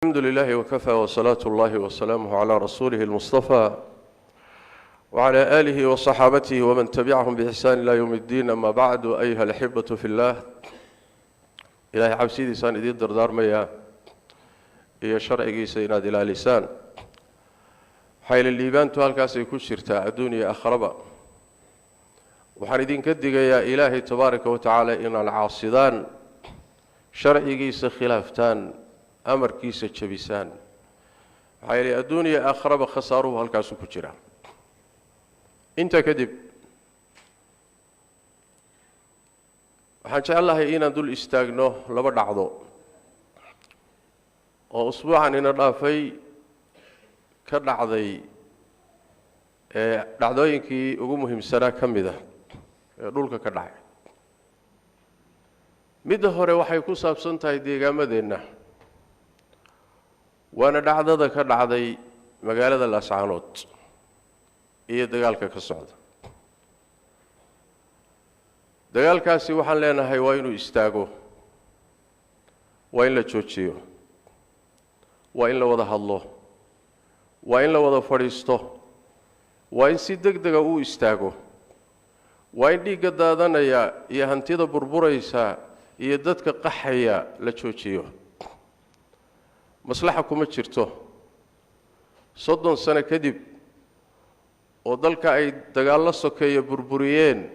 الحمد لله وكفى وصلاة الله وسلامه على رسوله المصطفى وعلى آله وصحابته ومن تبعهم بإحسان إلى يوم الدين. أما بعد، أيها الأحبة في الله، إلهي عبسيدي سان إدين دردار مياه إيا شرعي سيناد إلى لسان حيل الليبان توالكاس يكون شرطاء الدنيا أخربا وحان إدين كدق يا إلهي تبارك وتعالى إن العاصدان شرعي خلافتان أمر كيس الشبيسان حيل الدنيا أخرب خساره هالكاسو كجرا أنت كذب waxaan jecelahay inaan dul istaagno laba dhacdo oo usbuucan ina dhaafay ka dhacday dhacdooyinkii ugu muhiimsanaa ka mid ah ee dhulka ka dhacay. mid hore waxay ku saabsan tahay deegaamadeenna, waana dhacdada ka dhacday magaalada Laascaanood iyo dagaalka ka socda. dagaalkaasi waxaan leenahay waa inuu istaago, waa in la joojiyo, waa in la wada hadlo, waa in la wada fadhiisto, waa in si degdeg ah uu istaago, waa in dhiigga daadanaya iyo hantida burburaysa iyo dadka qaxaya la joojiyo. maslaxa kuma jirto 30 sano kadib oo dalka ay dagaal sokeeyo burburiyeen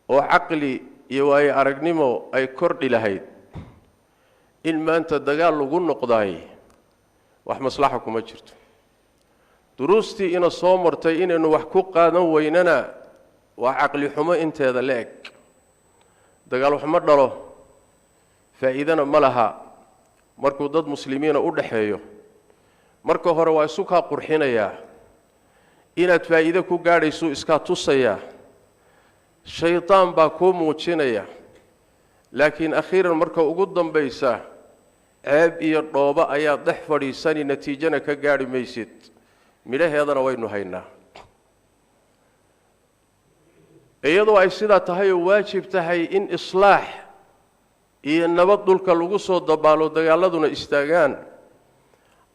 oo caqli iyo way aragnimo ay kordhi lahayd in maanta dagaal lagu noqday wax maslaxa kuma jirto. duruustii ina soo martay inaynu wax ku qaadan weynana waa caqli xumo inteeda leeg. dagaal wax ma dhalo, faa'iidana ma laha markuu dad muslimiina u dhaxeeyo. marka hore waa isu ka qurxinaya inaad faa'iido ku gaadhayso iska tusaya, shaytaan baa ku muujinaya, laakiin akhiiran marka ugu dambaysa ceeb iyo dhooba ayaa dhex fadhiisani, natiijana ka gaadhi maysid. midhaheedana waynu haynaa. iyadoo ay sidaa tahay oo waajib tahay in islaax iyo nabad dhulka lagu soo dabaalo, dagaaladuna istaagaan,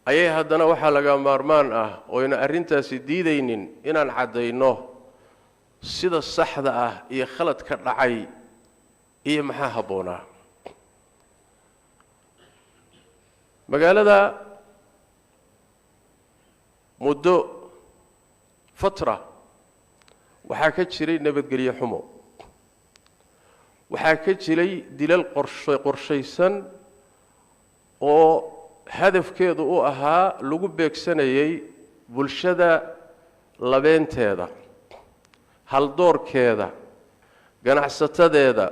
ayay haddana waxaa laga maarmaan ah oo ina arrintaasi diidaynin inaan caddayno sida saxda ah iyo khaladka dhacay iyo maxaa habboonaa. magaalada muddo fatra waxaa ka jiray nabadgelyo xumo, waxaa ka jiray dilal qorshaysan oo hadafkeedu u ahaa lagu beegsanayay bulshada labeenteeda, haldoorkeeda, ganacsatadeeda,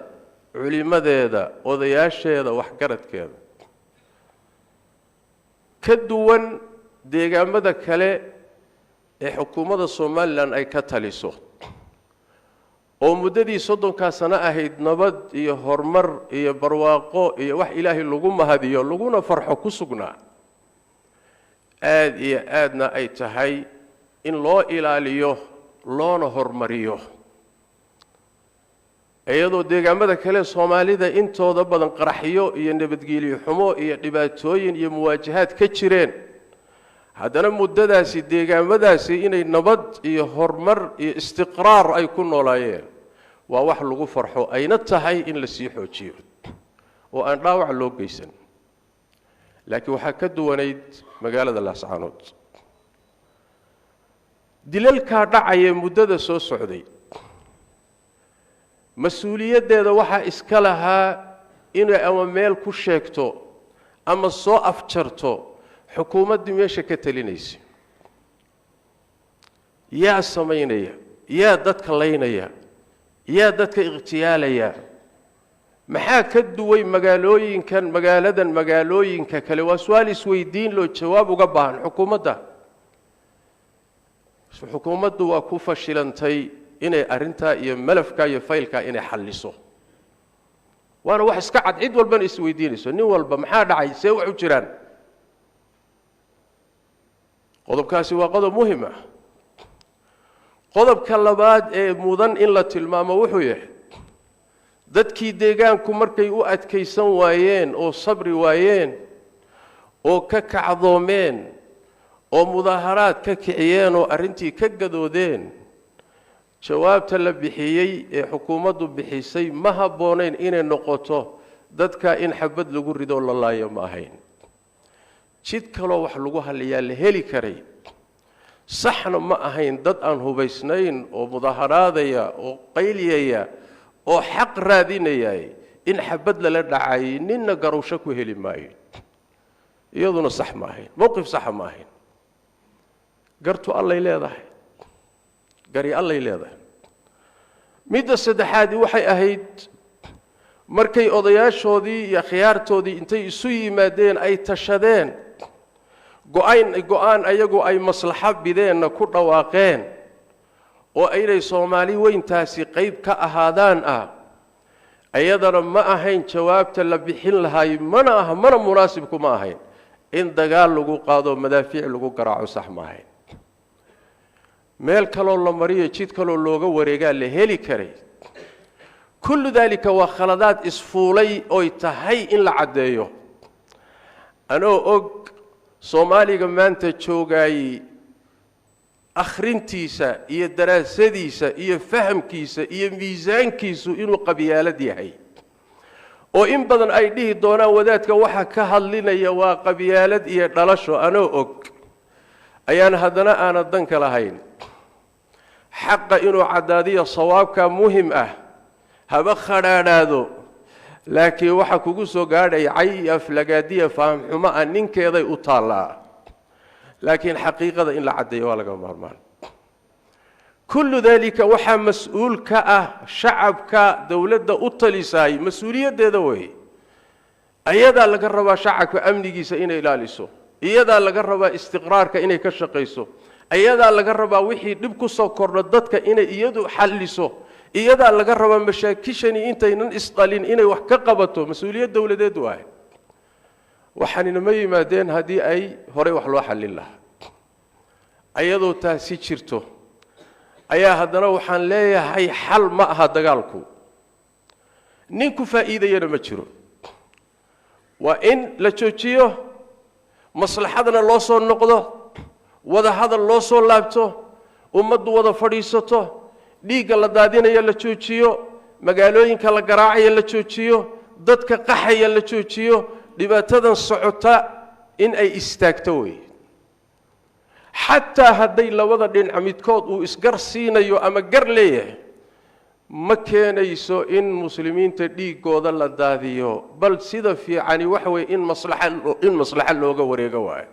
culimadeeda, odayaasheeda, waxgaradkeeda. ka duwan deegaamada kale ee xukuumadda Soomaaliland ay ka taliso oo muddadii 30 sano ahayd nabad iyo horumar iyo barwaaqo iyo wax Ilaahay lagu mahadiyo laguna farxo ku sugnaa. aad iyo aadna ay tahay in loo ilaaliyo loona hormariyo, iyadoo deegaamada kale Soomaalida intooda badan qaraxyo iyo nabadgelyo xumo iyo dhibaatooyin iyo muwaajahaad ka jireen. haddana muddadaasi deegaamadaasi inay nabad iyo horumar iyo istiqraar ay ku noolaayeen waa wax lagu farxo, ayna tahay in la sii xoojiyo oo aan dhaawac loo geysan. laakiin waxaa ka duwanayd magaalada Laascaanood. dilalka dhacaya muddada soo socday, mas-uuliyaddeeda waxaa iska lahaa inay ama meel ku sheegto ama soo afjarto xukuumaddii meesha ka talinaysa. yaa samaynaya, yaa dadka laynaya, yaa dadka iqtiyaalaya. maxaa ka duway magaaladan magaalooyinka kale? waa su'aal isweydiin loo jawaab uga baahan xukuumadda. xukuumaddu waa ku fashilantay inay arrintaa iyo malafka iyo faylka inay xalliso. waana wax iska cad, cid walbana isweydiinayso, nin walba maxaa dhacay, see wax u jiraan. qodobkaasi waa qodob muhiim ah. qodobka labaad ee mudan in la tilmaamo wuxuu yahay dadkii deegaanku markay u adkaysan waayeen oo sabri waayeen oo ka kacdoomeen oo mudaaharaad ka kiciyeen oo arrintii ka gadoodeen jawaabta la bixiyay ee xukuumaddu bixisay ma habboonayn inay noqoto dadka in xabad lagu rido la laayo ma ahayn jid kaloo wax lagu haliyaa la heli karay saxna ma ahayn dad aan hubaysnayn oo mudaaharaadaya oo qayliyaya oo xaq raadinaya in xabad la dhacay ninna garowsho ku heli maayo iyaduna sax ma ahayn mowqif sax ma ahayn gartu allay leedahay gari allay leedahay midda saddexaad waxay ahayd markay odayaashoodii iyo khiyaartoodii intay isu yimaadeen ay tashadeen go'aan ayagu ay maslaxa bideenna ku dhawaaqeen oo aynay Soomaali weyntaasi qayb ka ahaadaan ayadana ma ahayn jawaabta la bixin lahay mana munaasib kuma ahayn in dagaal lagu qaado madaafiic lagu garaaco sax ma ahayn meel kaloo la mariyo jid kaloo looga wareegaa la heli karay kullu dalika waa khaladaad isfuulay oo tahay in la cadeeyo anoo og Soomaaliga maanta joogay akhrintiisa iyo daraasadiisa iyo fahamkiisa iyo miisaankiisu inuu qabyaalad yahay oo in badan ay dhihi doonaan wadaadka waxa ka hadlinaya waa qabyaalad iyo dhalasho anoo og ayaan haddana aan dan ka lahayn xaqa inuu cadaadiyo sawaabka muhim haba kharaadaado laakiin waxa kugu soo gaadhay aflagaadiya faham xumo ninkeeday u taalaa laakiin xaqiiqada in la cadeeyo waa laga maarmaan kullu dalika waxa mas'uul ka shacabka dawladda u talisay mas'uuliyadeeda way ayada laga rabaa shacabka amnigiisa inay ilaaliso iyada laga rabaa istiqraarka inay ka shaqeyso ayada laga rabaa wixii dib ku soo kordho dadka inay iyadu xalliso iyada laga rabaa mashaakishani intaynan isqalin inay wax ka qabato mas'uuliyad dawladeed waay waxaanina ma yimaadeen hadii ay hore wax loo xallin lahaa ayadoo taasi jirto ayaa haddana waxaan leeyahay xal ma aha dagaalku ninku faa'iidayana ma jiro waa in la joojiyo maslaxadana loo soo noqdo wada hadal loo soo laabto ummaddu wada fadhiisato dhiigga la daadinayo la joojiyo magaalooyinka la garaacayo la joojiyo dadka qaxaya la joojiyo dhibaatadan socota in ay istaagto way xataa haday labada dhinac midkood uu isgar siinayo ama gar leeyahay ma keenayso in muslimiinta dhiigooda la daadiyo bal sida fiicani wax way in maslaxa looga wareego waay